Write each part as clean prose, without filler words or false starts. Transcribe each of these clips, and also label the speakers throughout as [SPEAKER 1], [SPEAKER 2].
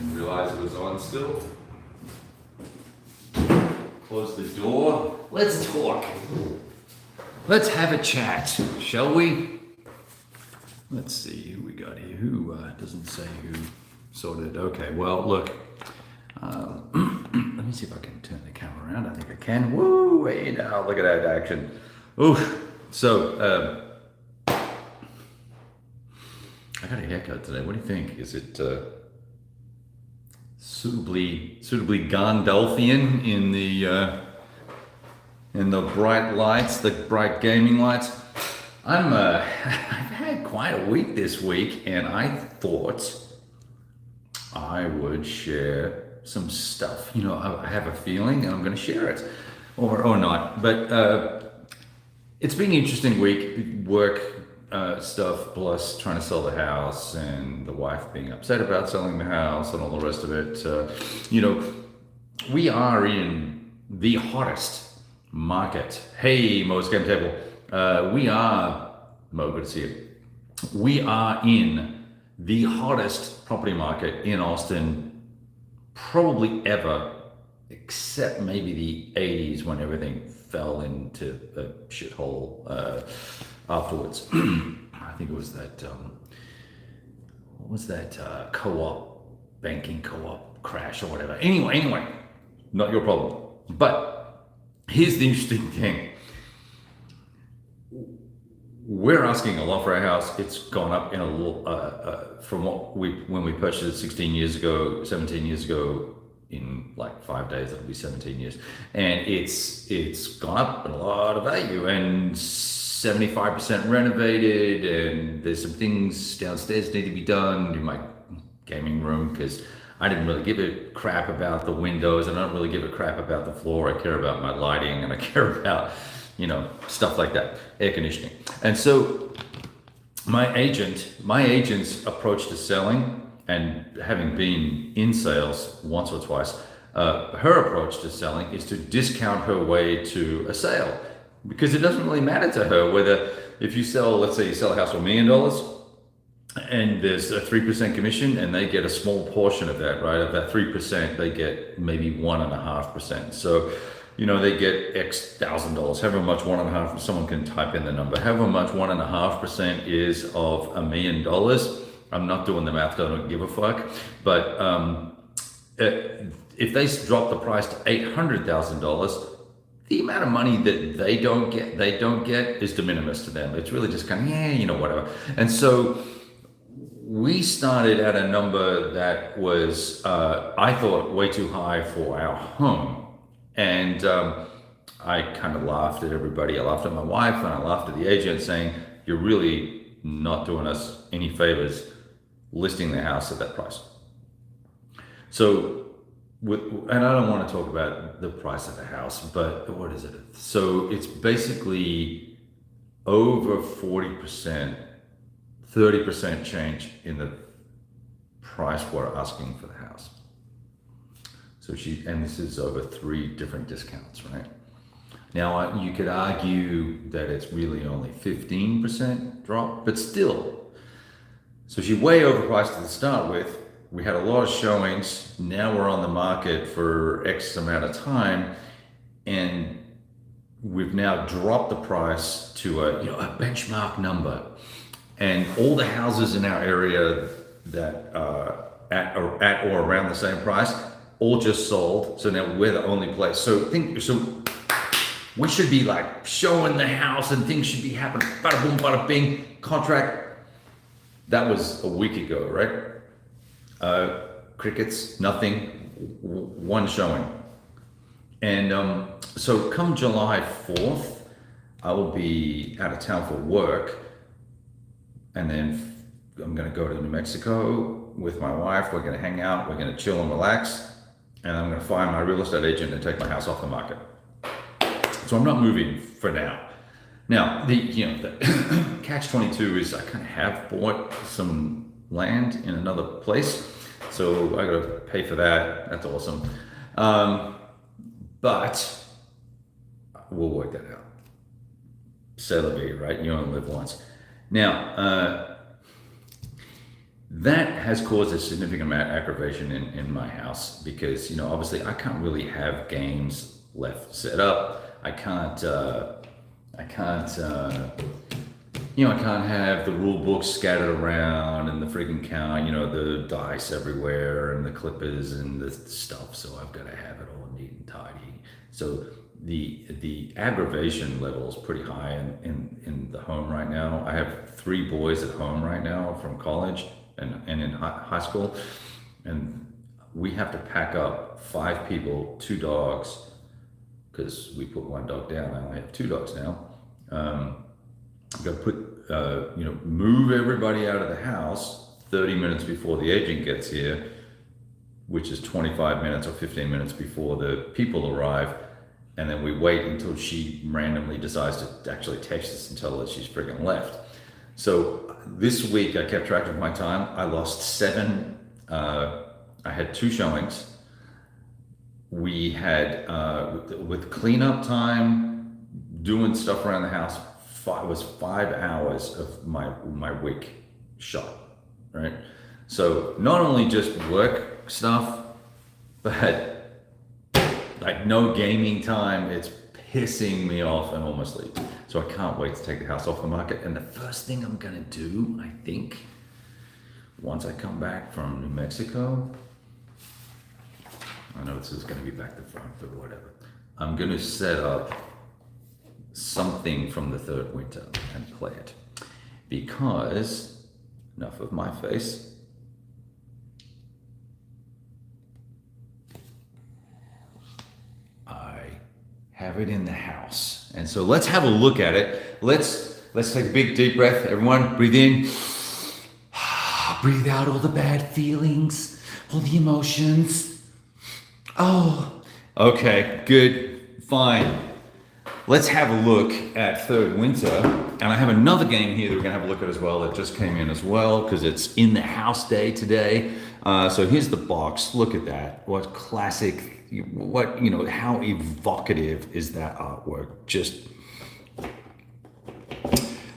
[SPEAKER 1] Didn't realize it was on still. Close the door. Let's talk. Let's have a chat, shall we? Let's see who we got here. Who doesn't say who sorted. Okay, well, look. Let me see if I can turn the camera around. I think I can. Woo! Hey now, look at that action. Oof. So, I got a haircut today. What do you think? Is it suitably Gandalfian in the bright lights, the bright gaming lights? I've had quite a week this week, and I thought I would share some stuff. You know, I have a feeling, and I'm going to share it, or not. But it's been an interesting week. Work stuff plus trying to sell the house, and the wife being upset about selling the house, and all the rest of it. You know, we are in the hottest market. Hey, Mo's Game Table. We are, Mo, good to see you. We are in the hottest property market in Austin probably ever, except maybe the 80s when everything fell into a shithole afterwards. I think it was that, what was that banking co-op crash or whatever. Anyway, not your problem. But here's the interesting thing. We're asking a lot for our house. It's gone up in a little, from when we purchased it 17 years ago, in like 5 days, it'll be 17 years. And it's gone up in a lot of value, and 75% renovated, and there's some things downstairs need to be done in my gaming room, because I didn't really give a crap about the windows, and I don't really give a crap about the floor. I care about my lighting, and I care about, you know, stuff like that, air conditioning. And so my agent's approach to selling, and having been in sales once or twice, her approach to selling is to discount her way to a sale, because it doesn't really matter to her whether, if you sell, let's say you sell a house for $1 million and there's a 3% commission, and they get a small portion of that, right? Of that 3%, they get maybe 1.5%. So, you know, they get X $1,000, however much 1.5%, someone can type in the number, however much 1.5% is of $1 million. I'm not doing the math, I don't give a fuck. But if they drop the price to $800,000, the amount of money that they don't get is de minimis to them. It's really just kind of, yeah, you know, whatever. And so we started at a number that was, I thought, way too high for our home. And I kind of laughed at everybody. I laughed at my wife, and I laughed at the agent, saying, you're really not doing us any favors listing the house at that price. So, and I don't want to talk about the price of the house, but what is it? So it's basically over 40%, 30% change in the price we're asking for the house. So and this is over 3 different discounts, right? Now, you could argue that it's really only 15% drop, but still. So she way overpriced to start with. We had a lot of showings. Now we're on the market for X amount of time, and we've now dropped the price to a benchmark number. And all the houses in our area that are at or around the same price all just sold. So now we're the only place. So we should be like showing the house, and things should be happening. Bada boom, bada bing, contract. That was a week ago, right? Crickets, nothing, one showing. And so come July 4th, I will be out of town for work. And then I'm going to go to New Mexico with my wife. We're going to hang out. We're going to chill and relax. And I'm going to find my real estate agent and take my house off the market. So I'm not moving for now. Now, the catch-22 is I kind of have bought some land in another place. So I got to pay for that. That's awesome. But we'll work that out. C'est la vie, right? You only live once. Now, that has caused a significant amount of aggravation in my house because, obviously I can't really have games left set up. I can't have the rule books scattered around and the freaking count, the dice everywhere and the clippers and the stuff. So I've got to have it all neat and tidy. So the aggravation level is pretty high in the home right now. I have 3 boys at home right now from college and in high school, and we have to pack up 5 people, 2 dogs, because we put 1 dog down. I only have 2 dogs now. I've got to put, move everybody out of the house 30 minutes before the agent gets here, which is 25 minutes or 15 minutes before the people arrive. And then we wait until she randomly decides to actually text us and tell us she's freaking left. So this week I kept track of my time. I lost 7. I had 2 showings. We had, with cleanup time, doing stuff around the house, it was 5 hours of my week shot, right? So not only just work stuff, but like no gaming time. It's pissing me off enormously. So I can't wait to take the house off the market. And the first thing I'm gonna do, I think, once I come back from New Mexico, I know this is gonna be back to front, but whatever. I'm gonna set up something from the 3rd winter and play it, because enough of my face. I have it in the house, and so let's have a look at it. Let's take a big deep breath. Everyone, breathe in, breathe out all the bad feelings, all the emotions. Oh, okay, good, fine. Let's have a look at 3rd winter, and I have another game here that we're gonna have a look at as well that just came in as well because it's in the house day today. So here's the box. Look at that. What classic, how evocative is that artwork? Just,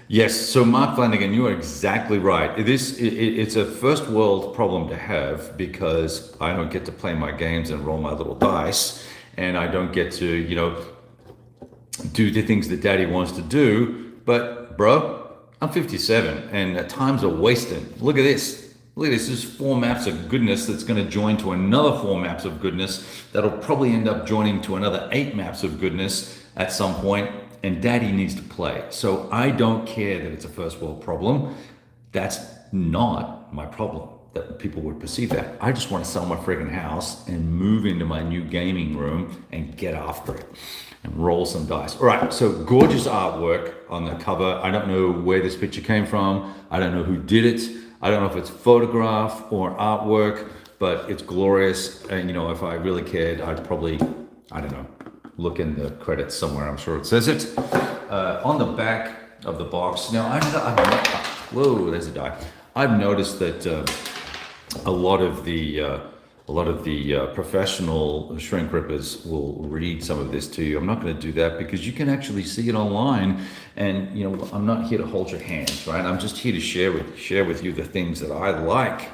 [SPEAKER 1] yes. So Mark Flanagan, you are exactly right. It's a first world problem to have because I don't get to play my games and roll my little dice, and I don't get to, do the things that daddy wants to do. But bro, I'm 57 and times are wasted. Look at this. Look at this. This is 4 maps of goodness that's going to join to another 4 maps of goodness that'll probably end up joining to another 8 maps of goodness at some point, and daddy needs to play. So I don't care that it's a first world problem. That's not my problem, that people would perceive that. I just want to sell my friggin' house and move into my new gaming room and get after it and roll some dice. All right, so gorgeous artwork on the cover. I don't know where this picture came from. I don't know who did it. I don't know if it's photograph or artwork, but it's glorious. And if I really cared, I'd probably, I don't know, look in the credits somewhere. I'm sure it says it. On the back of the box. Now, whoa, there's a die. I've noticed that a lot of the professional Shrinkrippers will read some of this to you. I'm not going to do that because you can actually see it online, and I'm not here to hold your hands, right? I'm just here to share with you the things that I like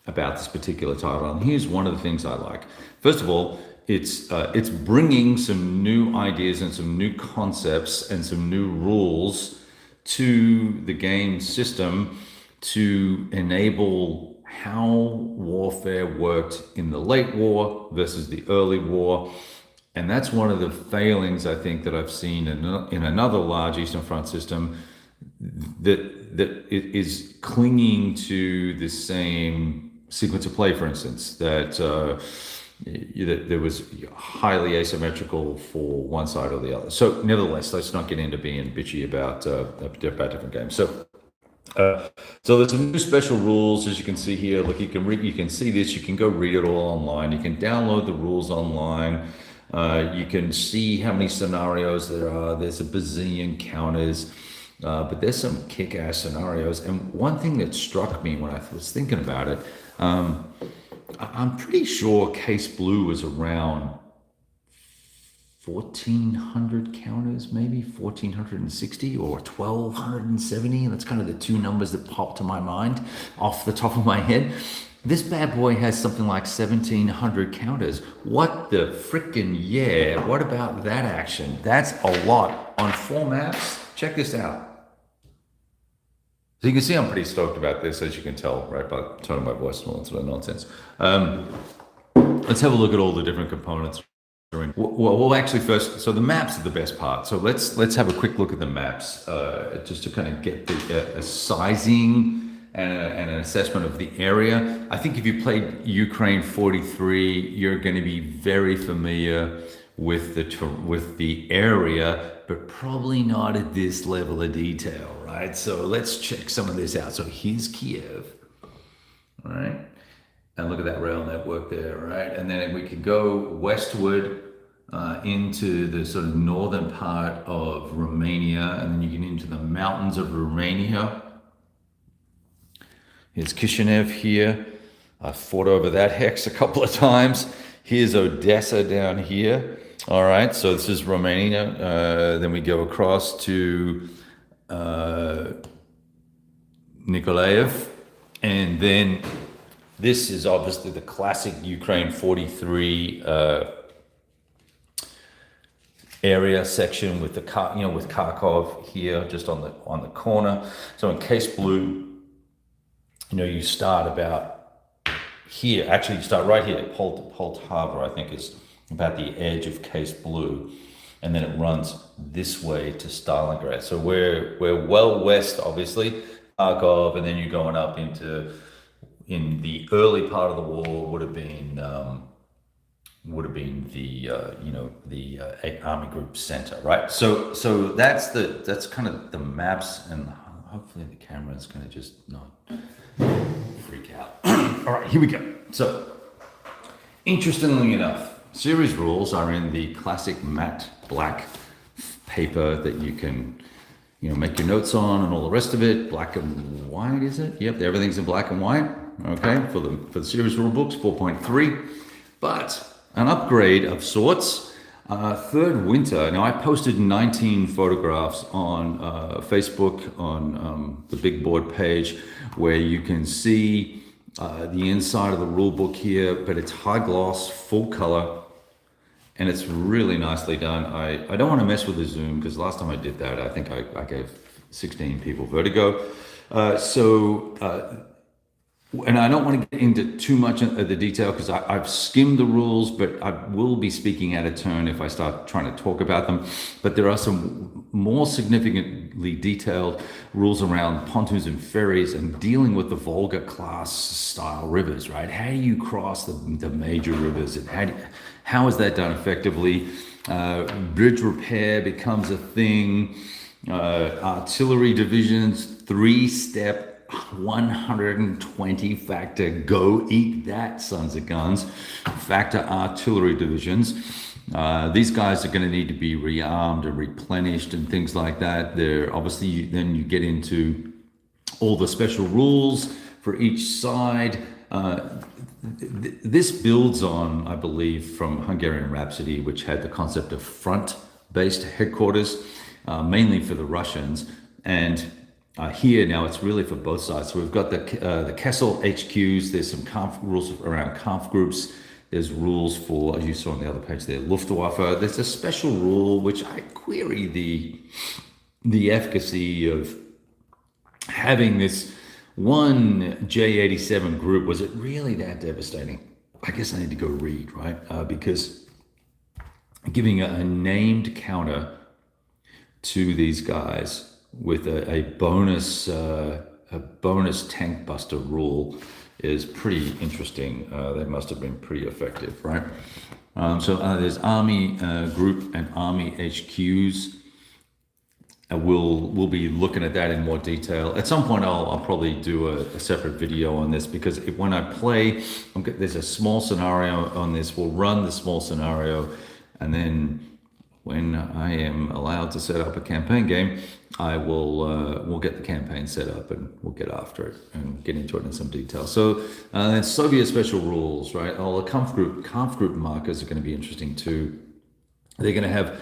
[SPEAKER 1] about this particular title. And here's one of the things I like. First of all, it's bringing some new ideas and some new concepts and some new rules to the game system to enable how warfare worked in the late war versus the early war. And that's one of the failings, I think, that I've seen in another large Eastern Front system that is clinging to the same sequence of play, for instance, that there was highly asymmetrical for one side or the other. So nevertheless, let's not get into being bitchy about different games. So there's some new special rules, as you can see here. Look, you can see this. You can go read it all online. You can download the rules online. You can see how many scenarios there are. There's a bazillion counters, but there's some kick-ass scenarios. And one thing that struck me when I was thinking about it, I'm pretty sure Case Blue was around 1,400 counters, maybe 1,460 or 1,270. That's kind of the two numbers that pop to my mind off the top of my head. This bad boy has something like 1,700 counters. What the frickin' yeah? What about that action? That's a lot on 4 maps. Check this out. So you can see I'm pretty stoked about this, as you can tell, right, by the tone of my voice and all that sort of nonsense. Let's have a look at all the different components. Well, actually, first, so the maps are the best part. So let's have a quick look at the maps, just to kind of get the sizing and an assessment of the area. I think if you played Ukraine 43, you're going to be very familiar with the area, but probably not at this level of detail, right? So let's check some of this out. So here's Kiev, right? And look at that rail network there, right? And then we could go westward into the sort of northern part of Romania, and then you get into the mountains of Romania. Here's Kishinev here. I fought over that hex a couple of times. Here's Odessa down here. All right, so this is Romania. Then we go across to Nikolaev. And then this is obviously the classic Ukraine 43 area section with the with Kharkov here just on the corner. So in case blue, you start about here. Actually, you start right here. Poltava, I think, is about the edge of case blue, and then it runs this way to Stalingrad. So we're well west, obviously, Kharkov, and then you're going up in the early part of the war would have been the Army Group Center, right? So that's kind of the maps, and hopefully the camera is going to just not freak out. All right, here we go. So, interestingly enough, series rules are in the classic matte black paper that you can, make your notes on and all the rest of it. Black and white, is it? Yep, everything's in black and white. Okay, for the series rule books, 4.3. But an upgrade of sorts. Third winter. Now, I posted 19 photographs on Facebook on the Big Board page, where you can see the inside of the rule book here, but it's high gloss, full color, and it's really nicely done. I don't want to mess with the zoom, because last time I did that, I think I gave 16 people vertigo. And I don't want to get into too much of the detail, because I've skimmed the rules, but I will be speaking out of turn if I start trying to talk about them. But there are some more significantly detailed rules around pontoons and ferries and dealing with the Volga class style rivers, right? How do you cross the major rivers, and how is that done effectively? Bridge repair becomes a thing. Artillery divisions, 3-step 120 factor, go eat that, sons of guns, factor artillery divisions. These guys are going to need to be rearmed and replenished and things like that. They're obviously, then you get into all the special rules for each side. This builds on, I believe, from Hungarian Rhapsody, which had the concept of front-based headquarters, mainly for the Russians. And here now it's really for both sides. So we've got the Kessel HQs. There's some rules around conf groups. There's rules for, as you saw on the other page there, Luftwaffe. There's a special rule which I query the efficacy of having this one J87 group. Was it really that devastating? I guess I need to go read, right? Because giving a named counter to these guys with a bonus tank buster rule is pretty interesting. They must have been pretty effective, right? So there's Army Group and Army HQs. We'll be looking at that in more detail. At some point, I'll probably do a separate video on this, because when I play, there's a small scenario on this. We'll run the small scenario, and then when I am allowed to set up a campaign game, we'll get the campaign set up, and we'll get after it and get into it in some detail. So then Soviet special rules, right? All the conf group markers are going to be interesting too. They're going to have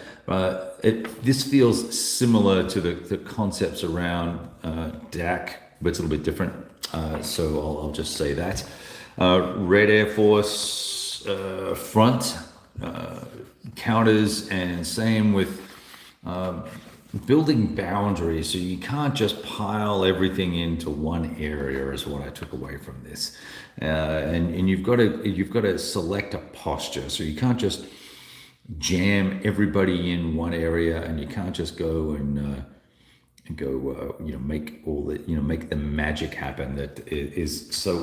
[SPEAKER 1] this feels similar to the concepts around DAC, but it's a little bit different. So I'll just say that. Red Air Force front counters, and same with building boundaries. So you can't just pile everything into one area, is what I took away from this. And you've got to select a posture. So you can't just jam everybody in one area, and you can't just go and make all the make the magic happen that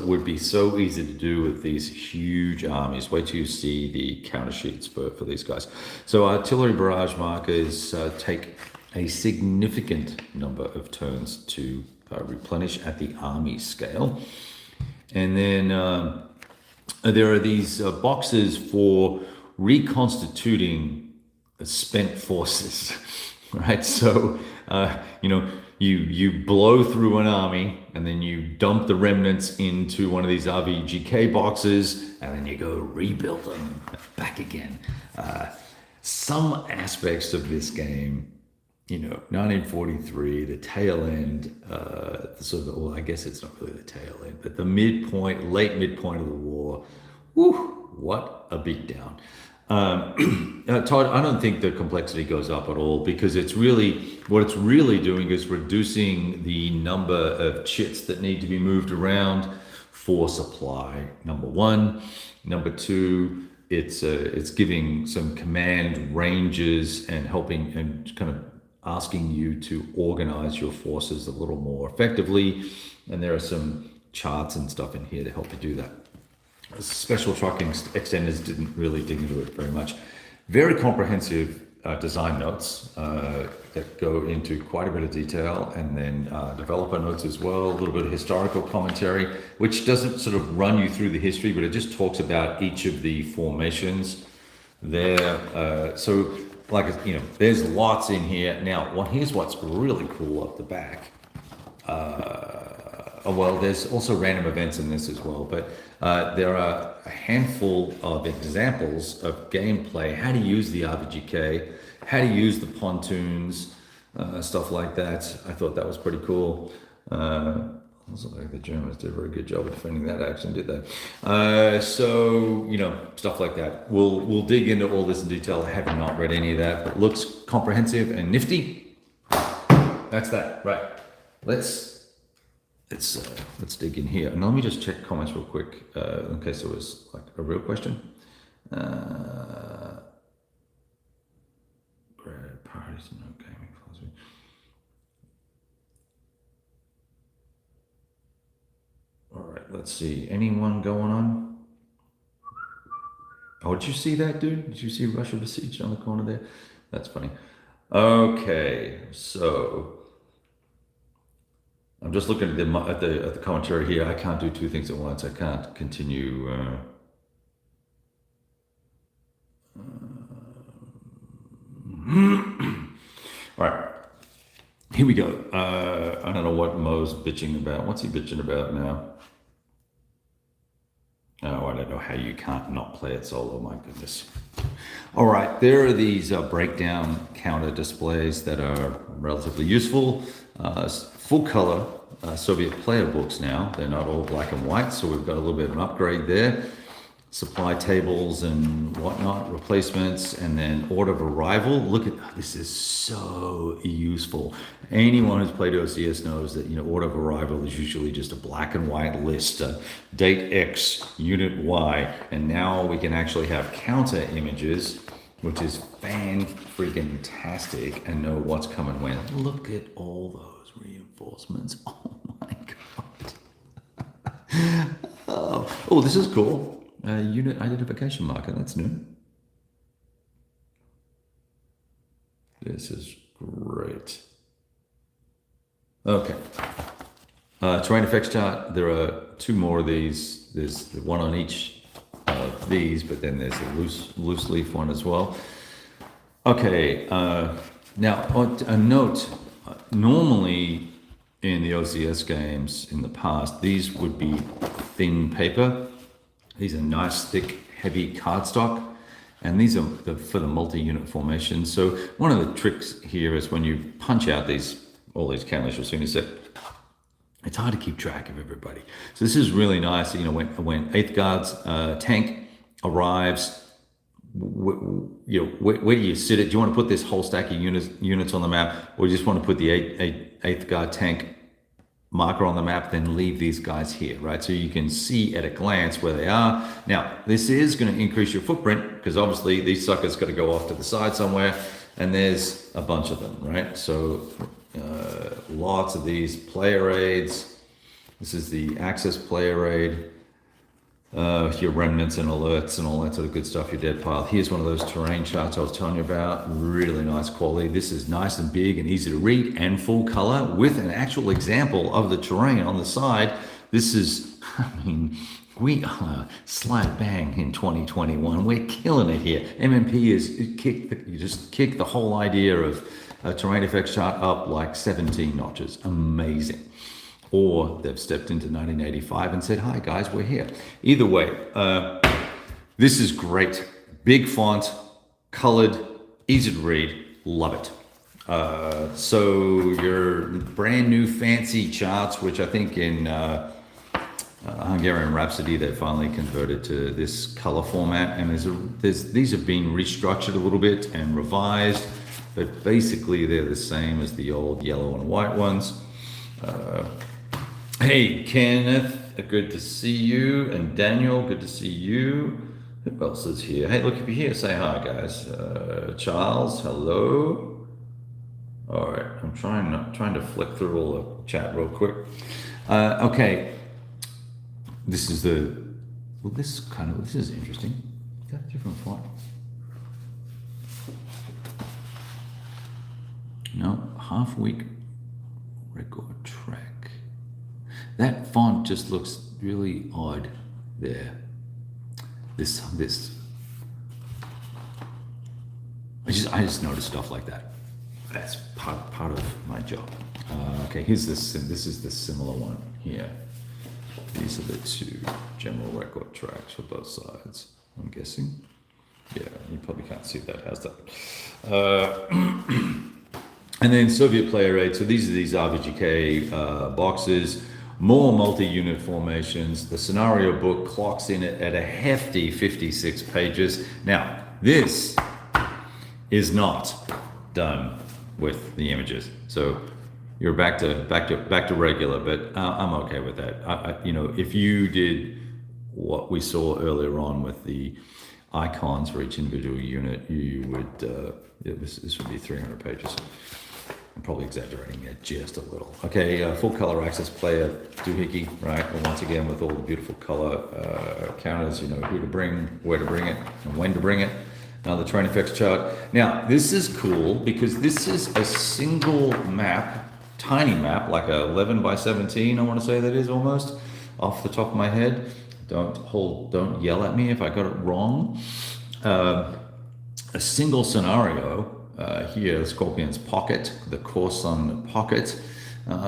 [SPEAKER 1] would be so easy to do with these huge armies. Wait till you see the counter sheets for these guys. So artillery barrage markers take a significant number of turns to replenish at the army scale, and then there are these boxes for reconstituting spent forces, right? So, you blow through an army, and then you dump the remnants into one of these RVGK boxes, and then you go rebuild them back again. Some aspects of this game, 1943, the tail end, well, I guess it's not really the tail end, but the late midpoint of the war, whew, what a beatdown. Todd, I don't think the complexity goes up at all, because what it's really doing is reducing the number of chits that need to be moved around for supply, number one. Number two, it's giving some command ranges and helping and kind of asking you to organize your forces a little more effectively. And there are some charts and stuff in here to help you do that. Special trucking extenders didn't really dig into it very much. Very comprehensive design notes that go into quite a bit of detail, and then developer notes as well, a little bit of historical commentary, which doesn't sort of run you through the history, but it just talks about each of the formations there. So, there's lots in here. Now, here's what's really cool up the back. Well, there's also random events in this as well, but there are a handful of examples of gameplay, how to use the RVGK, how to use the pontoons, stuff like that. I thought that was pretty cool. Also, like the Germans did a very good job of defending that action, did they? Stuff like that. We'll dig into all this in detail. I have not read any of that, but it looks comprehensive and nifty. That's that, right? Let's dig in here, and let me just check comments real quick in case there was like a real question. Parties, no gaming. All right, let's see. Anyone going on? Oh, did you see that, dude? Did you see Russia besieged on the corner there? That's funny. Okay, so I'm just looking at the commentary here. I can't do two things at once. I can't continue. All right, here we go. I don't know what Mo's bitching about. What's he bitching about now? Oh, I don't know how you can't not play it solo. My goodness. All right, there are these breakdown counter displays that are relatively useful. Full color Soviet player books now. They're not all black and white, so we've got a little bit of an upgrade there. Supply tables and whatnot, replacements, and then order of arrival. Look at this, is so useful. Anyone who's played OCS knows that order of arrival is usually just a black and white list, date X, unit Y, and now we can actually have counter images, which is fan-freaking-tastic, and know what's coming when. Look at all those reinforcements. Oh my god. Oh, this is cool. Unit identification marker, that's new. This is great. Okay. Terrain effects chart. There are two more of these. There's one on each of these, but then there's a loose leaf one as well. Okay. Now, a note. Normally, in the OCS games in the past, these would be thin paper. These are nice, thick, heavy cardstock. And these are for the multi-unit formation. So one of the tricks here is when you punch out all these counters, you'll soon see it's hard to keep track of everybody. So this is really nice. When 8th Guard's tank arrives, where do you sit it? Do you want to put this whole stack of units on the map, or you just want to put the 8th Guard tank marker on the map, then leave these guys here, right? So you can see at a glance where they are. Now, this is going to increase your footprint because obviously these suckers got to go off to the side somewhere, and there's a bunch of them, right? So lots of these player aids. This is the access player aid. Your remnants and alerts and all that sort of good stuff, your dead pile. Here's one of those terrain charts I was telling you about. Really nice quality. This is nice and big and easy to read and full color with an actual example of the terrain on the side. This is, we are slap bang in 2021. We're killing it here. MMP you just kick the whole idea of a terrain effects chart up like 17 notches. Amazing. Or they've stepped into 1985 and said, hi guys, we're here. Either way, this is great. Big font, colored, easy to read, love it. So your brand new fancy charts, which I think in Hungarian Rhapsody, they finally converted to this color format. And these have been restructured a little bit and revised, but basically they're the same as the old yellow and white ones. Hey, Kenneth, good to see you. And Daniel, good to see you. Who else is here? Hey, look, if you're here, say hi, guys. Charles, hello. All right, I'm trying to flick through all the chat real quick. Okay, this is this is interesting. Is that a different font? No, half-week record track. That font just looks really odd there. This. I just noticed stuff like that. That's part of my job. Okay, here's this. This is the similar one here. These are the two general record tracks for both sides, I'm guessing. Yeah, you probably can't see that. How's that? And then Soviet player aid. So these are these RVGK boxes. More multi-unit formations. The scenario book clocks in at a hefty 56 pages. Now, this is not done with the images, so you're back to regular. But I'm okay with that. If you did what we saw earlier on with the icons for each individual unit, you would. This would be 300 pages. I'm probably exaggerating it just a little. Okay, full color access player doohickey, right? Well, once again, with all the beautiful color counters, who to bring, where to bring it, and when to bring it. Another terrain effects chart. Now, this is cool because this is a single map, tiny map, like a 11 by 17, I want to say that is almost, off the top of my head. Don't yell at me if I got it wrong. A single scenario. Here, the Scorpion's Pocket, the Corson Pocket.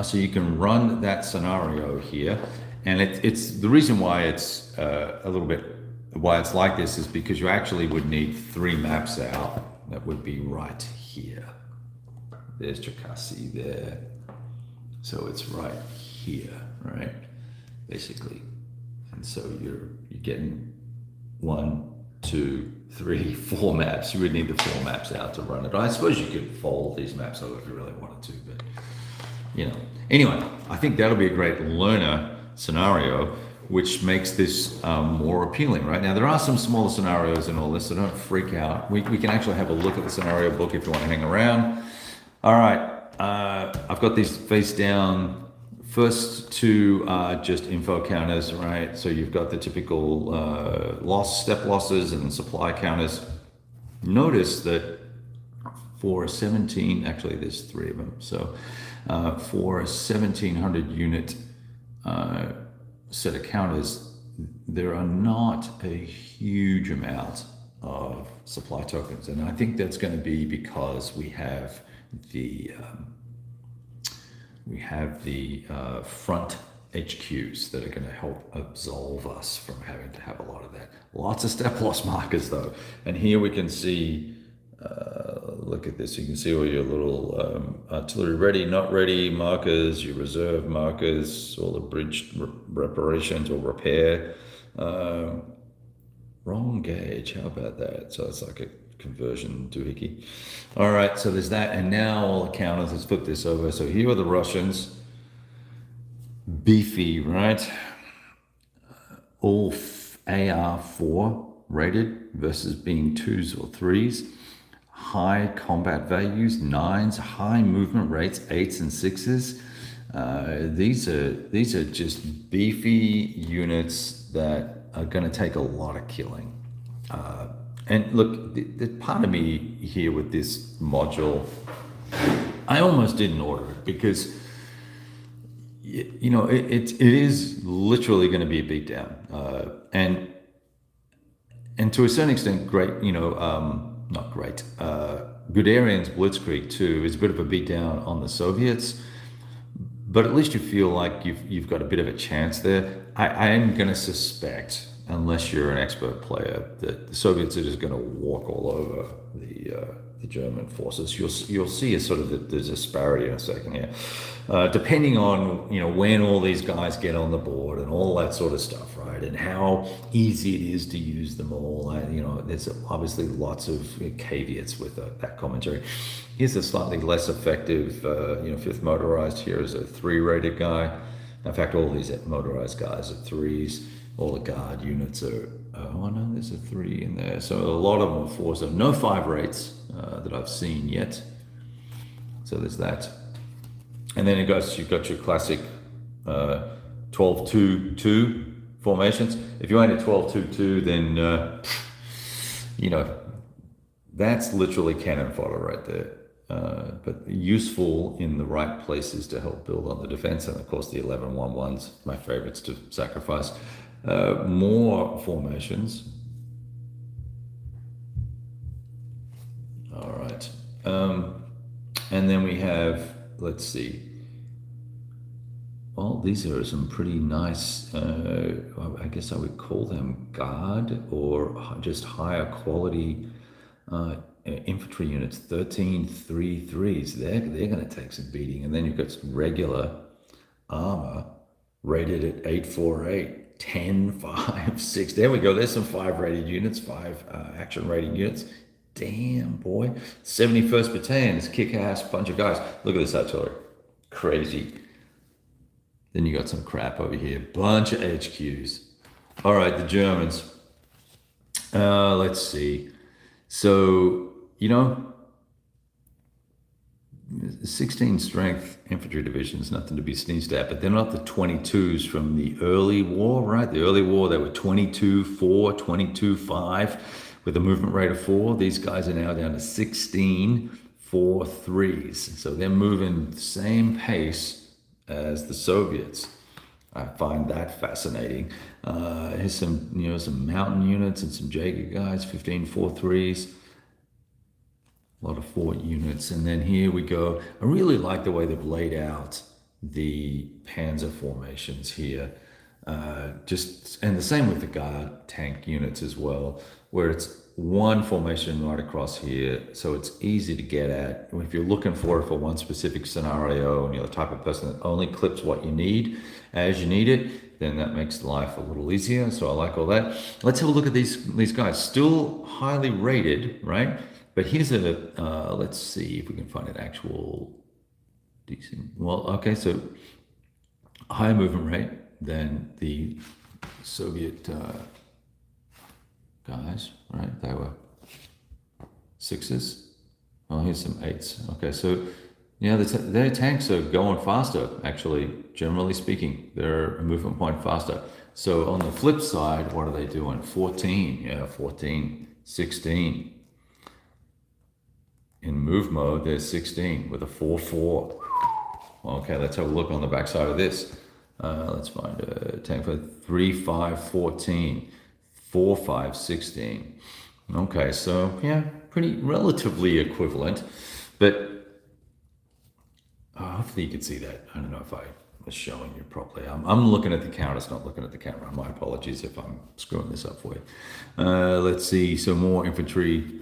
[SPEAKER 1] So you can run that scenario here. And it's the reason why it's why it's like this is because you actually would need 3 maps out. That would be right here. There's Cherkasy there. So it's right here, right? Basically. And so you're getting 1, 2, 3, 4 maps. You would need the 4 maps out to run it. I suppose you could fold these maps over if you really wanted to, but Anyway, I think that'll be a great learner scenario, which makes this more appealing, right? Now, there are some smaller scenarios in all this, so don't freak out. We can actually have a look at the scenario book if you want to hang around. All right, I've got these face down. First 2 are just info counters, right? So you've got the typical step losses and supply counters. Notice that for 17, actually there's 3 of them. So for a 1700 unit set of counters, there are not a huge amount of supply tokens. And I think that's going to be because we have the front HQs that are going to help absolve us from having to have a lot of that Lots of step loss markers though. And here we can see, look at this, you can see all your little artillery ready, not ready markers, your reserve markers, all the bridge reparations or repair. Wrong gauge, how about that? So it's like a conversion doohickey. All right, so there's that. And now all the counters, let's flip this over. So here are the Russians. Beefy, right? All AR4 rated versus being 2s or 3s. High combat values, 9s, high movement rates, 8s and 6s. These are just beefy units that are going to take a lot of killing. And look, the part of me here with this module, I almost didn't order it because it is literally going to be a beatdown, and to a certain extent, great. Not great. Guderian's Blitzkrieg too is a bit of a beatdown on the Soviets, but at least you feel like you've got a bit of a chance there. I am going to suspect, unless you're an expert player, that the Soviets are just going to walk all over the German forces. You'll see a sort of the disparity in a second here, depending on when all these guys get on the board and all that sort of stuff, right? And how easy it is to use them all. There's obviously lots of caveats with that commentary. Here's a slightly less effective, 5th motorized. Here is a 3 rated guy. In fact, all these motorized guys are 3s. All the guard units are, there's a 3 in there. So a lot of them are 4s. So no 5 rates that I've seen yet. So there's that. And then you've got your classic 12-2-2 formations. If you ain't a 12-2-2, then, that's literally cannon fodder right there. But useful in the right places to help build on the defense. And of course, the 11-1-1s, my favorites to sacrifice. More formations. All right. And then we have, let's see. Well, these are some pretty nice, I guess I would call them guard or just higher quality infantry units. 13 3-3s. They're going to take some beating. And then you've got some regular armor rated at 8-4-8. 10, 5, 6. There we go. There's some 5 rated units, 5 action rating units. Damn, boy. 71st Battalion, this kick-ass bunch of guys. Look at this artillery. Crazy. Then you got some crap over here. Bunch of HQs. All right, the Germans. Let's see. So, 16 strength infantry divisions, nothing to be sneezed at, but they're not the 22s from the early war, right? The early war, they were 22-4, 22-5 with a movement rate of 4. These guys are now down to 16-4-3s. So they're moving the same pace as the Soviets. I find that fascinating. Here's some mountain units and some Jaeger guys, 15-4-3s. A lot of 4 units. And then here we go. I really like the way they've laid out the panzer formations here. And the same with the guard tank units as well, where it's one formation right across here. So it's easy to get at. If you're looking for it for one specific scenario and you're the type of person that only clips what you need as you need it, then that makes life a little easier. So I like all that. Let's have a look at these guys. Still highly rated, right? But here's let's see if we can find an actual decent, okay, so higher movement rate than the Soviet guys, right? They were 6s. Oh, here's some 8s. Okay, so their tanks are going faster, actually, generally speaking. They're a movement point faster. So on the flip side, what are they doing? 14, 14, 16. In move mode, there's 16 with a 4-4. Okay, let's have a look on the backside of this. Let's find a tank for 3-5-14, 4-5-16. Okay, so pretty relatively equivalent, but hopefully you can see that. I don't know if I showing you properly. I'm looking at the counters, not looking at the camera. My apologies if I'm screwing this up for you. Let's see. So more infantry,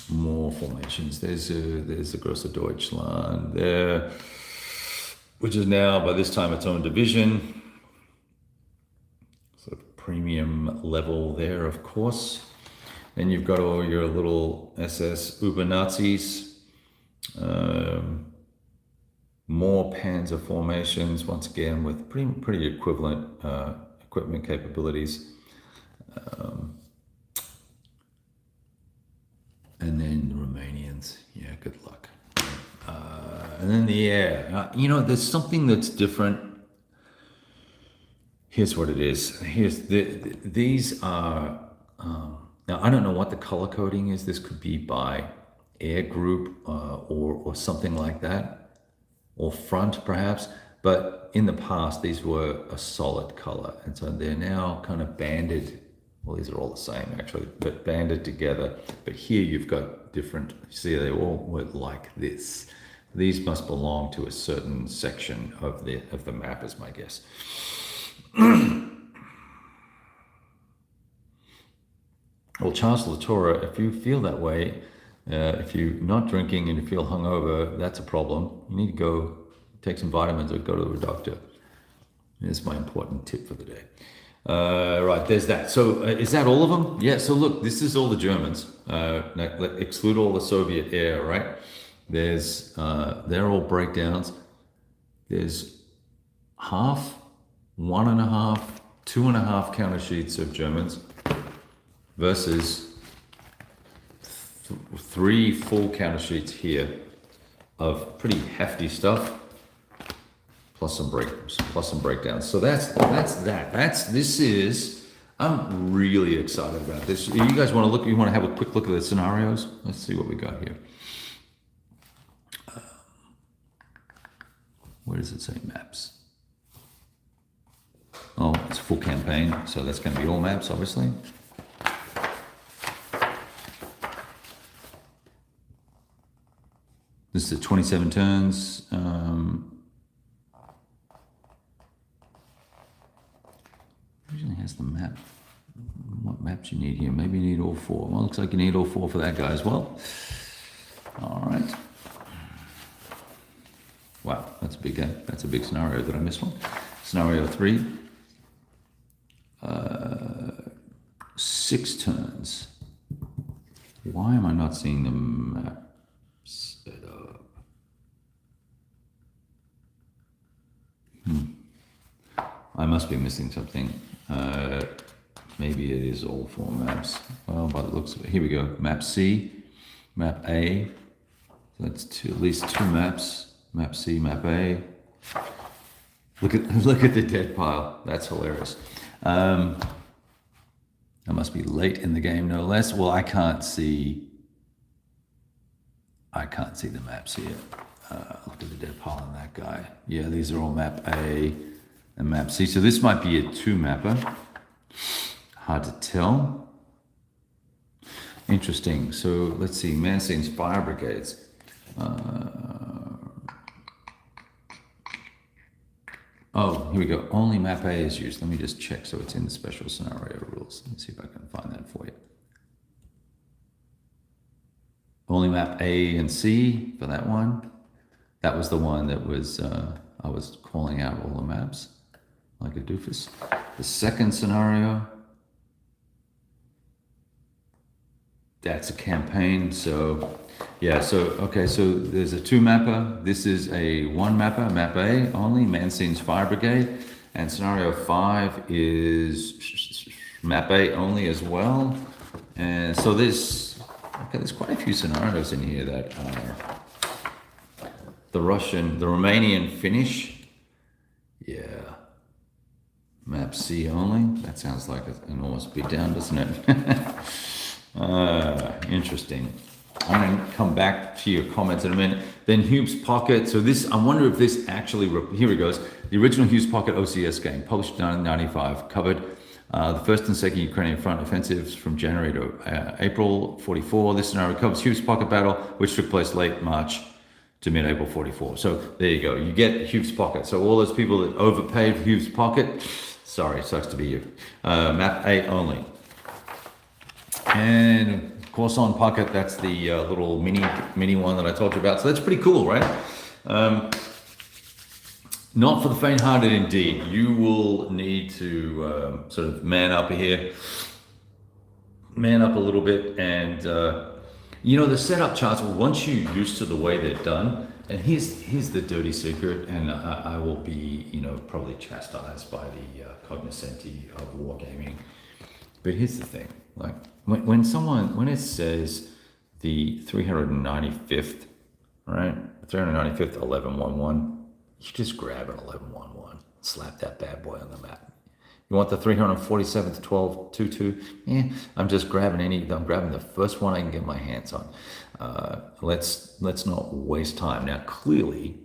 [SPEAKER 1] more formations. There's the Grosse Deutschland there, which is now by this time its own division. Sort of premium level there, of course. Then you've got all your little SS Uber Nazis. More Panzer formations, once again with pretty equivalent equipment capabilities. And then the Romanians, yeah, good luck. And then the air, there's something that's different. Here's what it is. These are, now I don't know what the color coding is. This could be by air group or something like that. Or front perhaps, but in the past these were a solid color, and so they're now kind of banded. Well, these are all the same actually, but banded together. But here you've got different. See, they all were like this. These must belong to a certain section of the map, is my guess. Well, Charles Latour, if you feel that way. If you're not drinking and you feel hungover, that's a problem. You need to go take some vitamins or go to a doctor. That's my important tip for the day. Right, there's that. So is that all of them? Yeah, so look, this is all the Germans. Exclude all the Soviet air, right? They're all breakdowns. There's half, 1.5, 2.5 counter sheets of Germans versus 3 full counter sheets here of pretty hefty stuff, plus some breakdowns. So that's that. I'm really excited about this. You guys want to look? You want to have a quick look at the scenarios? Let's see what we got here. Where does it say maps? Oh, it's a full campaign, so that's going to be all maps, obviously. This is 27 turns. Usually has the map. What maps you need here? Maybe you need all 4. Well, looks like you need all 4 for that guy as well. All right. Wow, that's a big game. That's a big scenario. Did I miss one? Scenario 3. 6 turns. Why am I not seeing the map? I must be missing something. Maybe it is all 4 maps. Well, by the looks of it, here we go. Map C, map A. So that's at least 2 maps. Map C, map A. Look at the dead pile. That's hilarious. I must be late in the game, no less. Well, I can't see the maps here. Look at the dead pile on that guy. Yeah, these are all map A and map C. So this might be a 2-mapper. Hard to tell. Interesting. So let's see. Manseen's fire brigades. Oh, here we go. Only map A is used. Let me just check so it's in the special scenario rules. Let's see if I can find that for you. Only map A and C for that one. That was the one that was, I was calling out all the maps like a doofus. The second scenario, that's a campaign. So yeah, so, okay, so there's a 2-mapper. This is a 1-mapper, map A only, Manseen's Fire Brigade. And scenario 5 is map A only as well. And so there's quite a few scenarios in here that are the Romanian Finnish. Yeah. Map C only. That sounds like an enormous beatdown, doesn't it? Interesting. I'm going to come back to your comments in a minute. Then Hube's Pocket. So this, I wonder if this actually, here it goes. The original Hube's Pocket OCS game, published in 1995, covered the first and second Ukrainian front offensives from January to April 44. This scenario covers Hube's Pocket battle, which took place late March to mid-April 44. So there you go. You get Hugh's Pocket. So all those people that overpaid for Hugh's Pocket, sorry, sucks to be you. Map 8 only. And of course on Pocket, that's the little mini one that I told you about. So that's pretty cool, right? Not for the faint-hearted indeed. You will need to sort of man up here, man up a little bit, and the setup charts, once you're used to the way they're done, and here's the dirty secret, and I will be, probably chastised by the cognoscenti of wargaming. But here's the thing, like when it says the 395th, right? 395th 1111, you just grab an 1111, slap that bad boy on the map. You want the 347th 1222? Yeah, I'm grabbing the first one I can get my hands on. Let's not waste time. Now, clearly,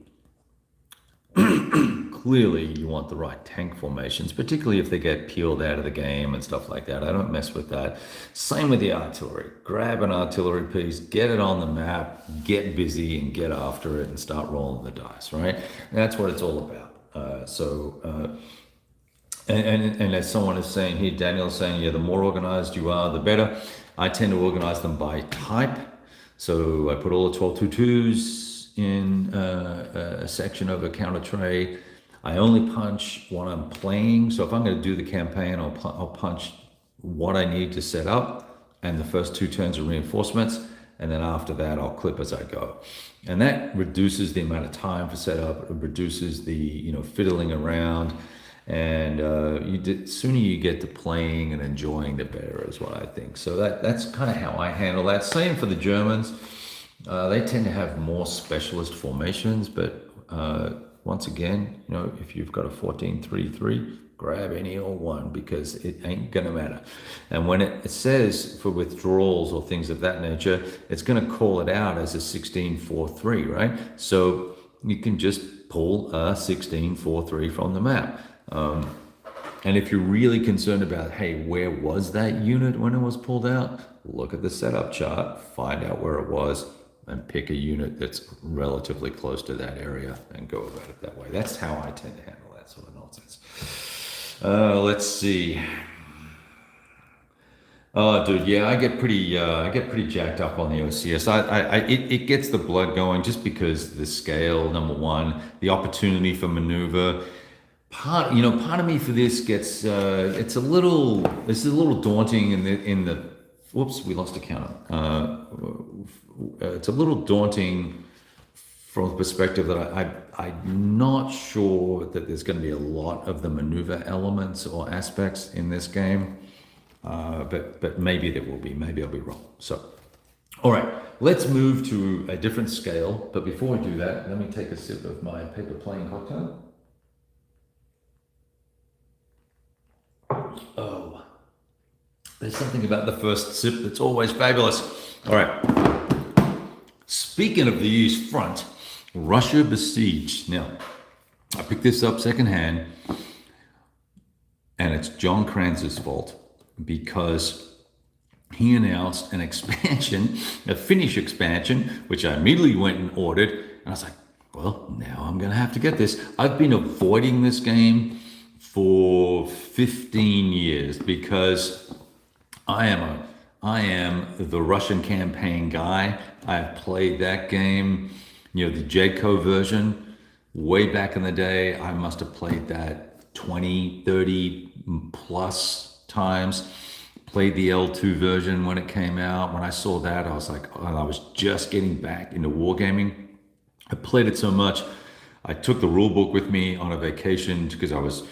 [SPEAKER 1] you want the right tank formations, particularly if they get peeled out of the game and stuff like that. I don't mess with that. Same with the artillery. Grab an artillery piece, get it on the map, get busy and get after it and start rolling the dice, right? That's what it's all about. And as someone is saying here, Daniel's saying, yeah, the more organized you are, the better. I tend to organize them by type. So I put all the 1222s in a section of a counter tray. I only punch when I'm playing. So if I'm going to do the campaign, I'll punch what I need to set up and the first 2 turns of reinforcements. And then after that, I'll clip as I go. And that reduces the amount of time for setup. It reduces the, fiddling around. And sooner you get to playing and enjoying, the better is what I think. So that's kind of how I handle that. Same for the Germans. They tend to have more specialist formations, but once again, if you've got a 14-3-3, grab any old one because it ain't gonna matter. And when it says for withdrawals or things of that nature, it's gonna call it out as a 16-4-3, right? So you can just pull a 16-4-3 from the map. And if you're really concerned about, hey, where was that unit when it was pulled out? Look at the setup chart, find out where it was, and pick a unit that's relatively close to that area and go about it that way. That's how I tend to handle that sort of nonsense. Let's see. Oh, dude, yeah, I get pretty jacked up on the OCS. It gets the blood going just because the scale, number one, the opportunity for maneuver. Part of me for this gets it's a little daunting in the whoops, we lost a counter. It's a little daunting from the perspective that I'm not sure that there's going to be a lot of the maneuver elements or aspects in this game, but maybe there will be. Maybe I'll be wrong. So, all right, let's move to a different scale. But before we do that, let me take a sip of my paper plane cocktail. Oh, there's something about the first sip that's always fabulous. All right. Speaking of the East Front, Russia besieged. Now, I picked this up secondhand, and it's John Kranz's fault because he announced an expansion, a Finnish expansion, which I immediately went and ordered. And I was like, well, now I'm going to have to get this. I've been avoiding this game for 15 years because I am the Russian campaign guy. I've played that game, the JCO version, way back in the day. I must have played that 20, 30 plus times. Played the L2 version when it came out. When I saw that, I was like, I was just getting back into wargaming. I played it so much. I took the rule book with me on a vacation because I was,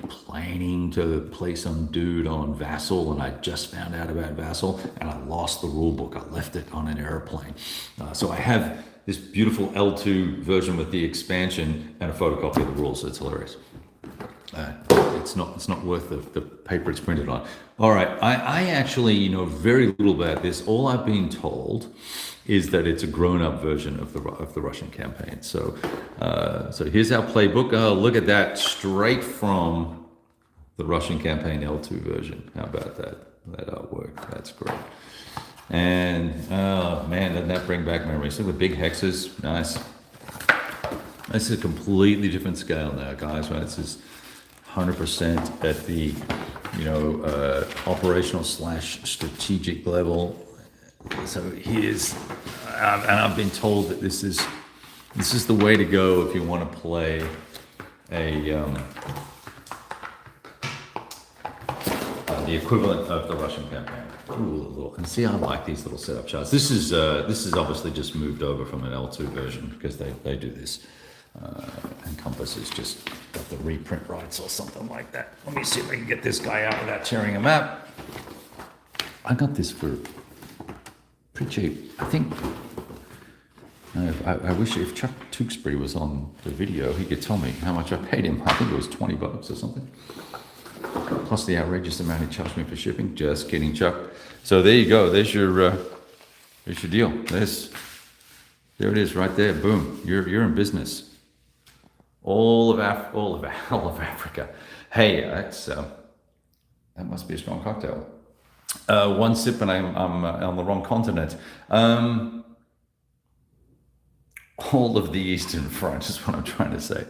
[SPEAKER 1] planning to play some dude on Vassal, and I just found out about Vassal, and I lost the rule book. I left it on an airplane. So I have this beautiful L2 version with the expansion and a photocopy of the rules. It's hilarious. It's not worth the paper it's printed on. All right, I actually know very little about this. All I've been told is that it's a grown-up version of the Russian campaign. So here's our playbook. Look at that, straight from the Russian campaign L2 version. How about that artwork? That's great. And oh man, doesn't that bring back memories? Look at the big hexes, nice. This is a completely different scale now, guys, right? This is 100% at the, operational / strategic level. So here's, and I've been told that this is the way to go if you want to play the equivalent of the Russian campaign. Ooh, and see, I like these little setup charts. This is obviously just moved over from an L2 version because they do this. And Compass has just got the reprint rights or something like that. Let me see if I can get this guy out without tearing him up. I got this for pretty cheap. I think. I wish if Chuck Tewksbury was on the video, he could tell me how much I paid him. I think it was $20 or something. Plus the outrageous amount he charged me for shipping. Just kidding, Chuck. So there you go. There's your deal. There it is, right there. Boom. You're in business. All of Africa. Hey, that must be a strong cocktail. One sip and I'm on the wrong continent. All of the Eastern Front is what I'm trying to say.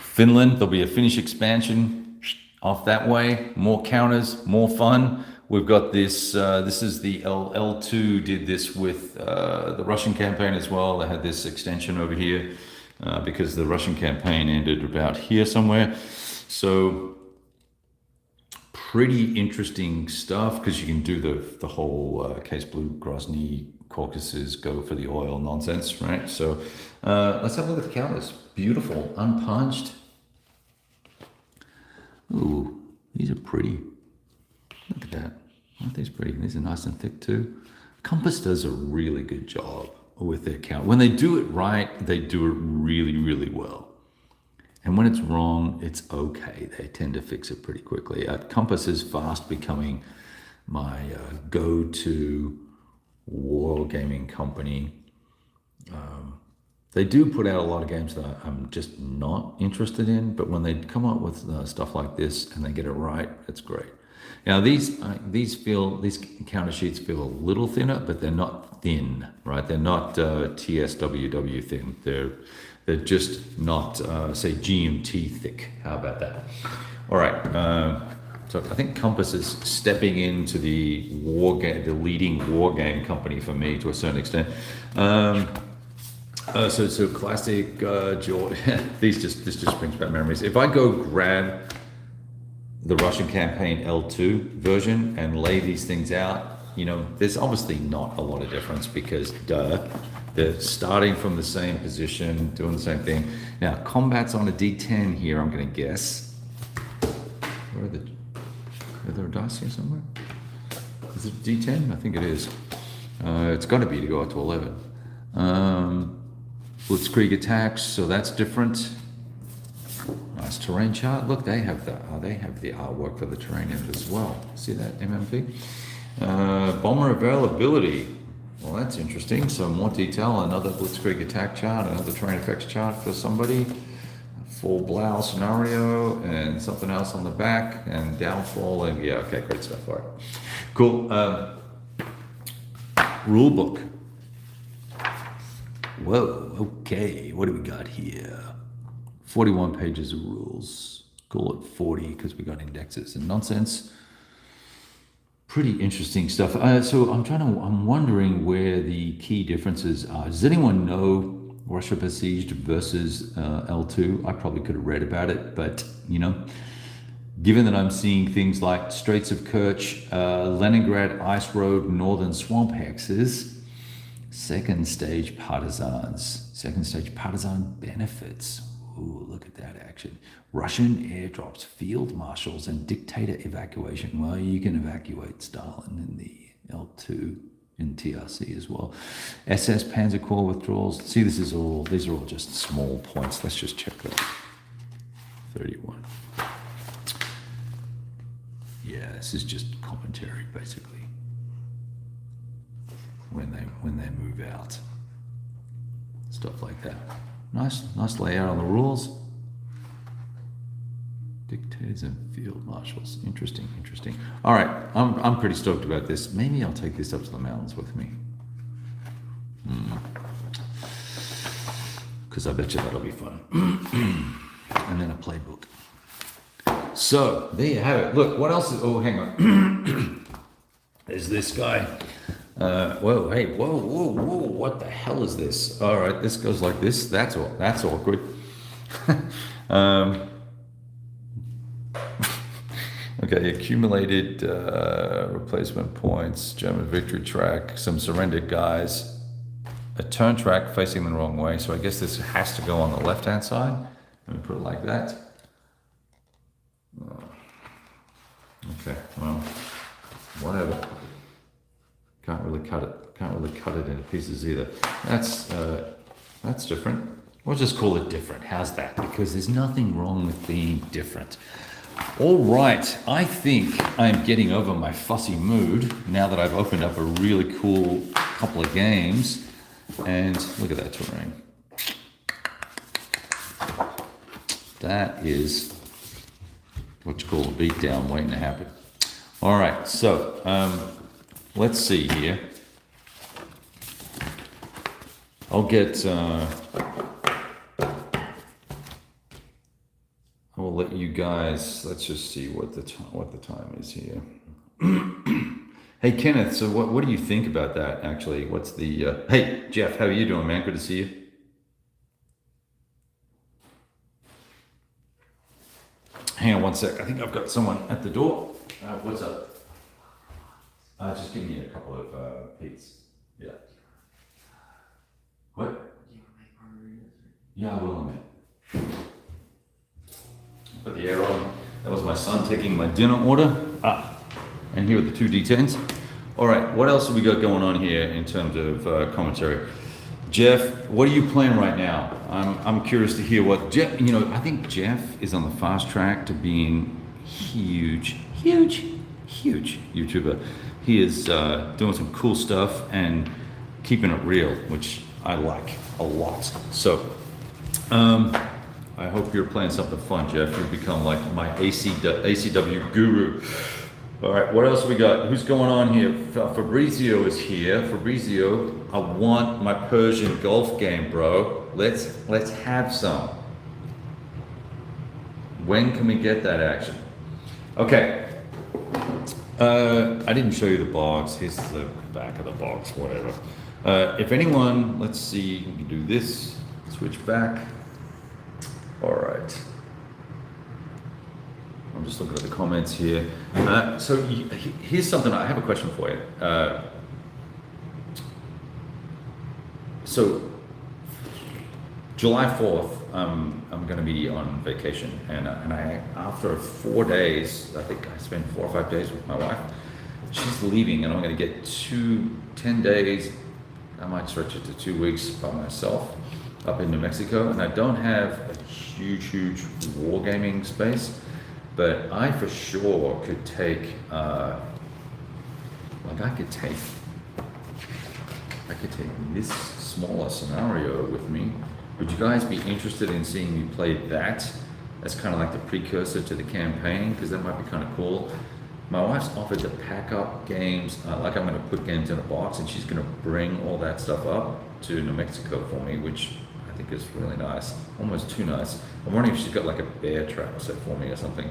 [SPEAKER 1] Finland, there'll be a Finnish expansion off that way. More counters, more fun. We've got this. This is the L2 did this with the Russian campaign as well. They had this extension over here because the Russian campaign ended about here somewhere. So pretty interesting stuff because you can do the whole case blue Grozny Caucasus go for the oil nonsense, right? So let's have a look at the counters. Beautiful, unpunched. Ooh, these are pretty. Look at that. Aren't these pretty? These are nice and thick too. Compass does a really good job with their count. When they do it right, they do it really, really well. And when it's wrong, it's okay. They tend to fix it pretty quickly. Compass is fast becoming my go-to wargaming company. They do put out a lot of games that I'm just not interested in, but when they come up with stuff like this and they get it right, it's great. Now these counter sheets feel a little thinner, but they're not thin, right? They're not TSWW thin. They're just not say GMT thick. How about that? All right. So I think Compass is stepping into the leading war game company for me to a certain extent. So classic George. This just brings back memories. If I go grab the Russian campaign L2 version and lay these things out, there's obviously not a lot of difference because they're starting from the same position, doing the same thing. Now combat's on a D10 here. I'm going to guess. Are there a dice here somewhere? Is it D10? I think it is. It's got to be to go up to 11. Blitzkrieg attacks, so that's different. Nice terrain chart. Look, they have the artwork for the terrain in it as well. See that, MMP? Bomber availability. Well, that's interesting. So more detail. Another Blitzkrieg attack chart. Another terrain effects chart for somebody. Full Blau scenario and something else on the back and downfall and yeah, okay, great stuff. All right, cool. Rule book. Whoa, okay, what do we got here? 41 pages of rules. Call it 40 because we got indexes and nonsense. Pretty interesting stuff. So I'm wondering where the key differences are. Does anyone know Russia besieged versus L2? I probably could have read about it, but given that I'm seeing things like Straits of Kerch, Leningrad Ice Road, Northern Swamp hexes, second stage partisan benefits. Ooh, look at that action. Russian airdrops, field marshals, and dictator evacuation. Well, you can evacuate Stalin in the L2 in TRC as well. SS Panzer Corps withdrawals. See, these are all just small points. Let's just check that. 31. Yeah, this is just commentary basically. When they move out. Stuff like that. Nice layout on the rules. Dictators and field marshals. Interesting. All right, I'm pretty stoked about this. Maybe I'll take this up to the mountains with me. because I bet you that'll be fun. And then a playbook. So there you have it. Look, what else is, oh, hang on. There's this guy. Whoa, hey, whoa, what the hell is this? All right, this goes like this. That's awkward. Okay, accumulated replacement points, German victory track, some surrendered guys, a turn track facing the wrong way. So I guess this has to go on the left-hand side. Let me put it like that. Okay, well, whatever. Can't really cut it into pieces either. That's different. We'll just call it different. How's that? Because there's nothing wrong with being different. All right, I think I'm getting over my fussy mood now that I've opened up a really cool couple of games. And look at that terrain. That is what you call a beatdown waiting to happen. All right, so let's see here. I'll get. I will let you guys. Let's just see what the time is here. Hey Kenneth, so what do you think about that? Actually, what's the? Hey Jeff, how are you doing, man? Good to see you. Hang on one sec. I think I've got someone at the door. What's up? Just give me a couple of peats. Yeah. What? Yeah, I will, man. Put the air on. That was my son taking my dinner order. And here are the two D10s. All right, what else have we got going on here in terms of commentary? Jeff, what are you playing right now? I'm curious to hear what Jeff. I think Jeff is on the fast track to being huge YouTuber. He is doing some cool stuff and keeping it real, which I like a lot. So, I hope you're playing something fun, Jeff. You've become like my ACW guru. All right, what else we got? Who's going on here? Fabrizio is here. Fabrizio, I want my Persian golf game, bro. Let's have some. When can we get that action? Okay. I didn't show you the box. Here's the back of the box, whatever. If anyone, let's see, we can do this, switch back. All right. I'm just looking at the comments here. So here's something, I have a question for you. So July 4th, I'm going to be on vacation, and I after 4 days, I think I spent 4 or 5 days with my wife. She's leaving, and I'm going to get 10 days. I might stretch it to 2 weeks by myself up in New Mexico, and I don't have a huge wargaming space, but I for sure could take, I could take this smaller scenario with me. Would you guys be interested in seeing me play that as kind of like the precursor to the campaign? Because that might be kind of cool. My wife's offered to pack up games, like I'm going to put games in a box, and she's going to bring all that stuff up to New Mexico for me, which I think is really nice, almost too nice. I'm wondering if she's got like a bear trap set for me or something.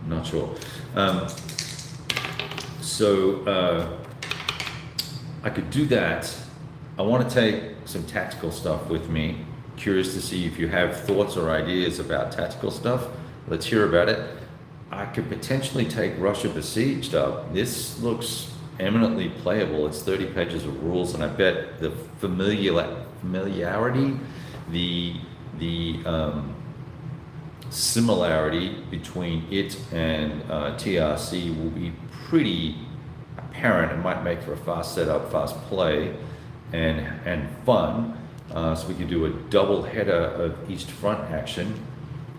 [SPEAKER 1] I'm not sure. I could do that. I want to take some tactical stuff with me. Curious to see if you have thoughts or ideas about tactical stuff. Let's hear about it. I could potentially take Russia Besieged up. This looks eminently playable. It's 30 pages of rules, and I bet the familiarity, the similarity between it and TRC will be pretty apparent. It might make for a fast setup, fast play, and fun. So we could do a double header of east front action,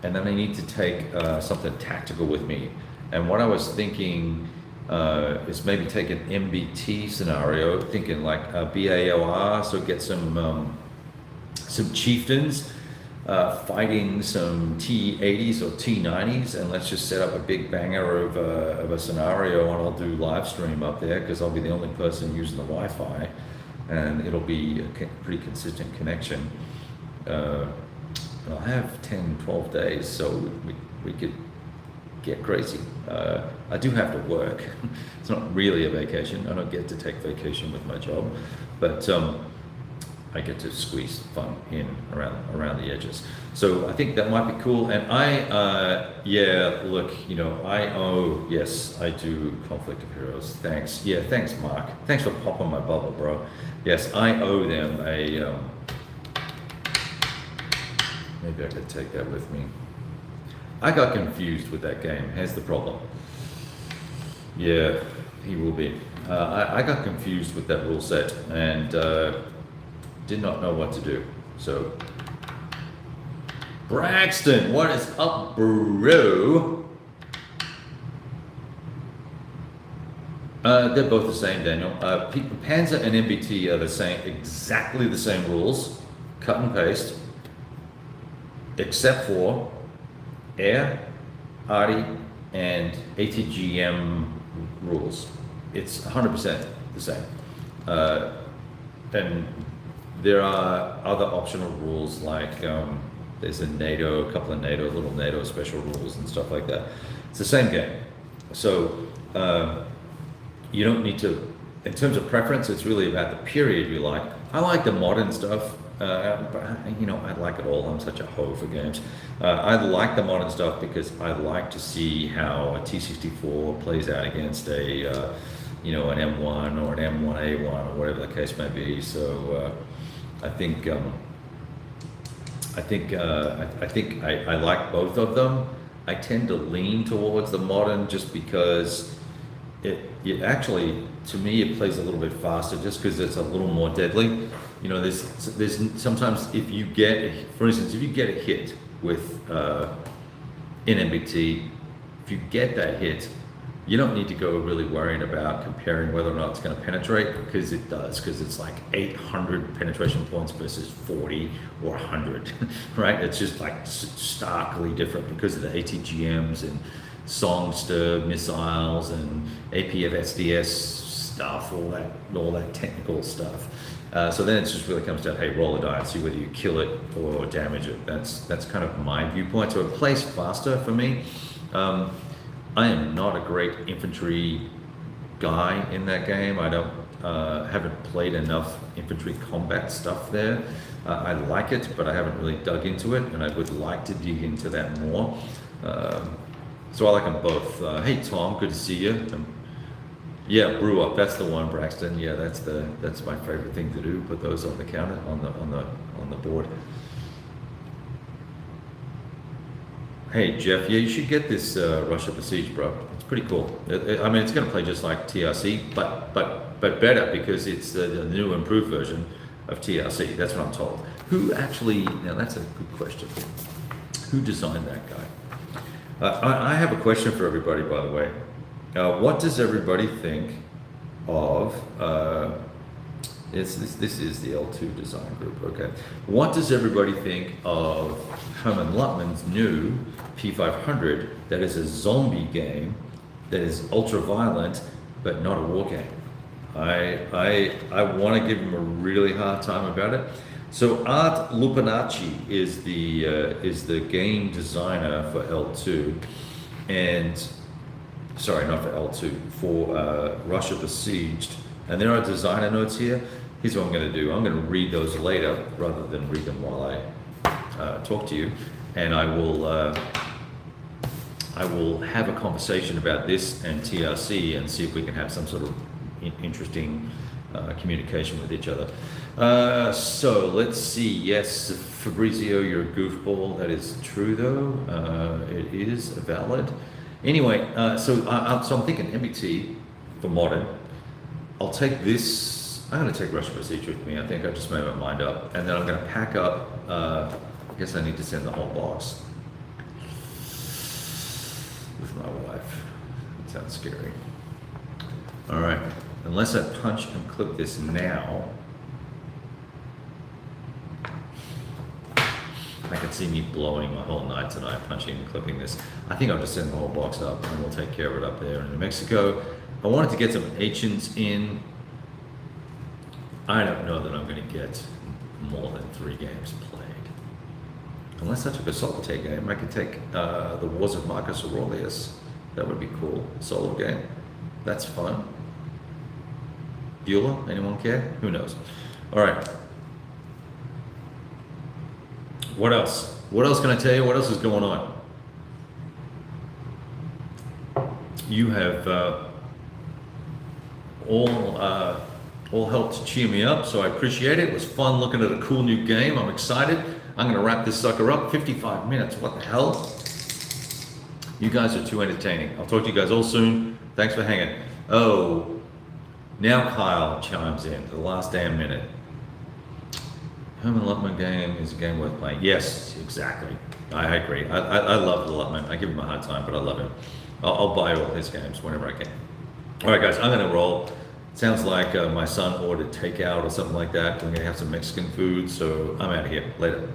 [SPEAKER 1] and then I need to take something tactical with me. And what I was thinking is maybe take an MBT scenario, thinking like a BAOR, so get some chieftains fighting some T80s or T90s, and let's just set up a big banger of a scenario, and I'll do live stream up there because I'll be the only person using the Wi-Fi, and it'll be a pretty consistent connection. and I'll have 10, 12 days, so we could get crazy. I do have to work. It's not really a vacation. I don't get to take vacation with my job, but I get to squeeze fun in around the edges. So I think that might be cool. And yeah, look, yes, I do Conflict of Heroes. Thanks. Yeah, thanks, Mark. Thanks for popping my bubble, bro. Yes, I owe them a, maybe I could take that with me. I got confused with that game. Here's the problem. Yeah, he will be. I got confused with that rule set and did not know what to do. So, Braxton, what is up, bro? They're both the same, Daniel. Panzer and MBT are the same, exactly the same rules, cut and paste, except for air, ARTI, and ATGM rules. It's 100% the same. And there are other optional rules like there's a couple of little NATO special rules and stuff like that. It's the same game. So you don't need to, in terms of preference, it's really about the period you like. I like the modern stuff. But I like it all. I'm such a hoe for games. I like the modern stuff because I like to see how a T-64 plays out against a, an M1 or an M1A1 or whatever the case may be. So I think I like both of them. I tend to lean towards the modern just because it actually, to me, it plays a little bit faster just because it's a little more deadly. There's sometimes if you get a hit with NMBT, if you get that hit, you don't need to go really worrying about comparing whether or not it's going to penetrate, because it does, because it's like 800 penetration points versus 40 or 100, right? It's just like starkly different because of the ATGMs and Songster missiles and APF-SDS stuff, all that technical stuff. So then it just really comes down, hey, roll a die and see whether you kill it or damage it. That's kind of my viewpoint. So it plays faster for me. I am not a great infantry guy in that game. I don't haven't played enough infantry combat stuff there. I like it, but I haven't really dug into it, and I would like to dig into that more. So I like them both. Hey Tom, good to see you. Yeah, brew up. That's the one, Braxton. Yeah, that's my favorite thing to do. Put those on the counter on the board. Hey Jeff, yeah, you should get this Russia Besieged, bro. It's pretty cool. I mean, it's going to play just like TRC, but better because it's the new improved version of TRC. That's what I'm told. Who actually? Now that's a good question. Who designed that guy? I have a question for everybody, by the way. What does everybody think of, this is the L2 design group, okay. What does everybody think of Herman Luttman's new P500 that is a zombie game that is ultra violent, but not a war game? I want to give him a really hard time about it. So Art Lupinacci is the game designer for L2, and sorry, not for L2, for Russia Besieged. And there are designer notes here. Here's what I'm going to do. I'm going to read those later rather than read them while I talk to you, and I will have a conversation about this and TRC and see if we can have some sort of interesting communication with each other. So let's see. Yes, Fabrizio, you're a goofball. That is true, though. It is valid. Anyway, so I'm thinking MBT for modern. I'll take this. I'm going to take Russia Besieged with me. I think I just made my mind up, and then I'm going to pack up. I guess I need to send the whole box with my wife. That sounds scary. All right. Unless I punch and clip this now, I can see me blowing my whole night tonight, punching and clipping this. I think I'll just send the whole box up and we'll take care of it up there in New Mexico. I wanted to get some H's in. I don't know that I'm going to get more than 3 games played. Unless I took a solitaire game, I could take the Wars of Marcus Aurelius. That would be cool. Solo game. That's fun. Beulah? Anyone care? Who knows? All right. What else? What else can I tell you? What else is going on? You have all helped cheer me up, so I appreciate it. It was fun looking at a cool new game. I'm excited. I'm going to wrap this sucker up. 55 minutes. What the hell? You guys are too entertaining. I'll talk to you guys all soon. Thanks for hanging. Oh, now Kyle chimes in. The last damn minute. Home allotment game is a game worth playing. Yes, exactly. I agree. I love the allotment. I give him a hard time, but I love him. I'll buy all his games whenever I can. All right, guys, I'm going to roll. Sounds like my son ordered takeout or something like that. We're going to have some Mexican food, so I'm out of here. Later.